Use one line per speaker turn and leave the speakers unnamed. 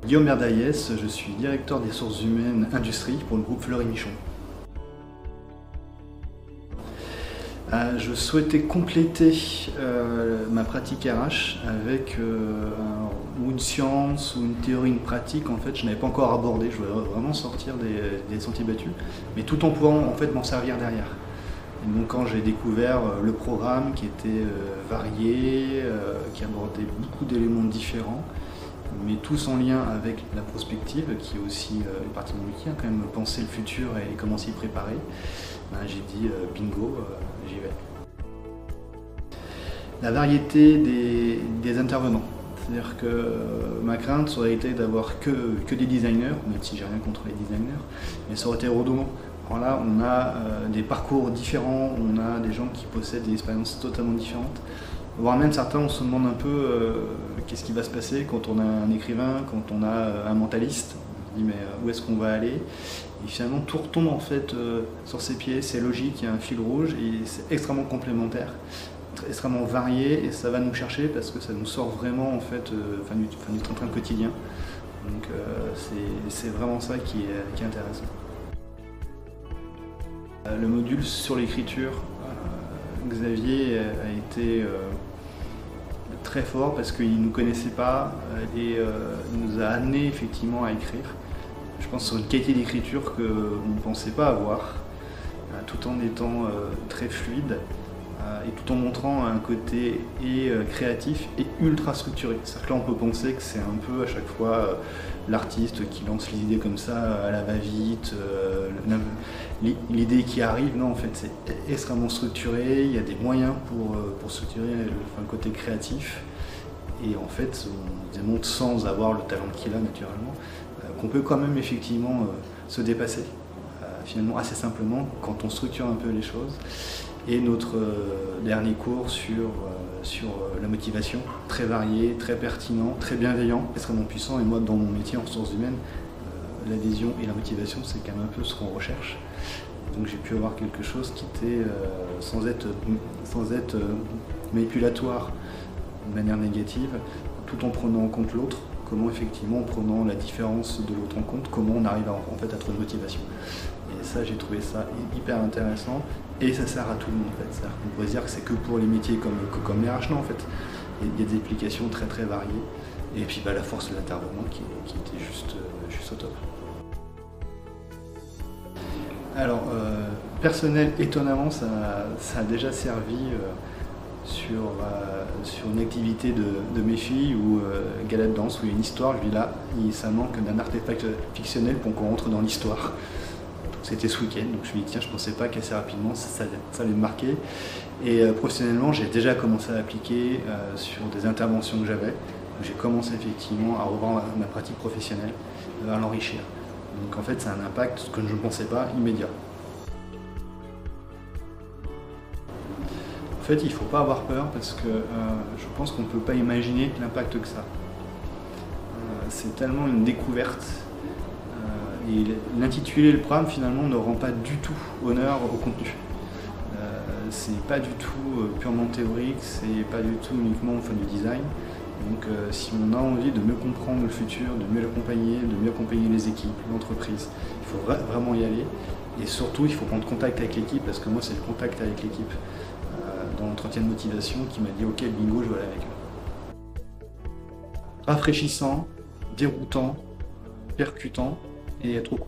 Guillaume Merdaillès, je suis directeur des ressources humaines industrie pour le groupe Fleury Michon. Je souhaitais compléter ma pratique RH avec ou une science ou une théorie, une pratique en fait je n'avais pas encore abordé. Je voulais vraiment sortir des sentiers battus, mais tout en pouvant en fait m'en servir derrière. Et donc quand j'ai découvert le programme qui était varié, qui abordait beaucoup d'éléments différents, mais tous en lien avec la prospective, qui est aussi une partie de mon métier, quand même penser le futur et comment s'y préparer, j'ai dit bingo, j'y vais. La variété des intervenants, c'est-à-dire que ma crainte ça aurait été d'avoir que des designers, même si j'ai rien contre les designers, mais ça aurait été redondant. Alors là, on a des parcours différents, on a des gens qui possèdent des expériences totalement différentes. Voire même certains, on se demande un peu qu'est-ce qui va se passer quand on a un écrivain, quand on a un mentaliste. On se dit mais où est-ce qu'on va aller? Et finalement tout retombe en fait sur ses pieds, c'est logique, il y a un fil rouge et c'est extrêmement complémentaire, extrêmement varié et ça va nous chercher parce que ça nous sort vraiment en fait du train-train quotidien. Donc c'est vraiment ça qui est intéressant. Le module sur l'écriture, Xavier a été très fort parce qu'il ne nous connaissait pas et il nous a amené effectivement à écrire. Je pense sur une qualité d'écriture qu'on ne pensait pas avoir, tout en étant très fluide et tout en montrant un côté créatif et ultra structuré. C'est-à-dire que là on peut penser que c'est un peu à chaque fois l'artiste qui lance les idées comme ça à la va-vite, l'idée qui arrive. Non, en fait c'est extrêmement structuré, il y a des moyens pour structurer le côté créatif et en fait on démontre sans avoir le talent qu'il a naturellement qu'on peut quand même effectivement se dépasser finalement assez simplement quand on structure un peu les choses. Et notre dernier cours sur la motivation, très varié, très pertinent, très bienveillant, extrêmement puissant. Et moi, dans mon métier en ressources humaines, l'adhésion et la motivation, c'est quand même un peu ce qu'on recherche. Donc j'ai pu avoir quelque chose qui était, sans être manipulatoire de manière négative, tout en prenant en compte l'autre, comment effectivement, en prenant la différence de l'autre en compte, comment on arrive en fait à trouver une motivation. Et ça, j'ai trouvé ça hyper intéressant et ça sert à tout le monde en fait. On pourrait dire que c'est que pour les métiers comme les RH, non en fait. Il y a des applications très très variées et puis la force de l'intervenant qui était juste au top. Alors, personnel, étonnamment, ça a déjà servi sur une activité de mes filles ou gala de danse où il y a une histoire. Je dis là, ça manque d'un artefact fictionnel pour qu'on rentre dans l'histoire. C'était ce week-end, donc je me dis tiens, je pensais pas qu'assez rapidement ça allait me marquer. Et professionnellement, j'ai déjà commencé à appliquer sur des interventions que j'avais. J'ai commencé effectivement à revoir ma pratique professionnelle, à l'enrichir. Donc en fait, c'est un impact que je ne pensais pas immédiat. En fait, il ne faut pas avoir peur parce que je pense qu'on ne peut pas imaginer l'impact que ça a. C'est tellement une découverte. Et l'intitulé, le programme, finalement, ne rend pas du tout honneur au contenu. C'est pas du tout purement théorique, c'est pas du tout uniquement du design. Donc si on a envie de mieux comprendre le futur, de mieux accompagner les équipes, l'entreprise, il faut vraiment y aller. Et surtout, il faut prendre contact avec l'équipe, parce que moi, c'est le contact avec l'équipe dans l'entretien de motivation qui m'a dit « Ok, bingo, je vais aller avec eux ». Rafraîchissant, déroutant, percutant, et trop court.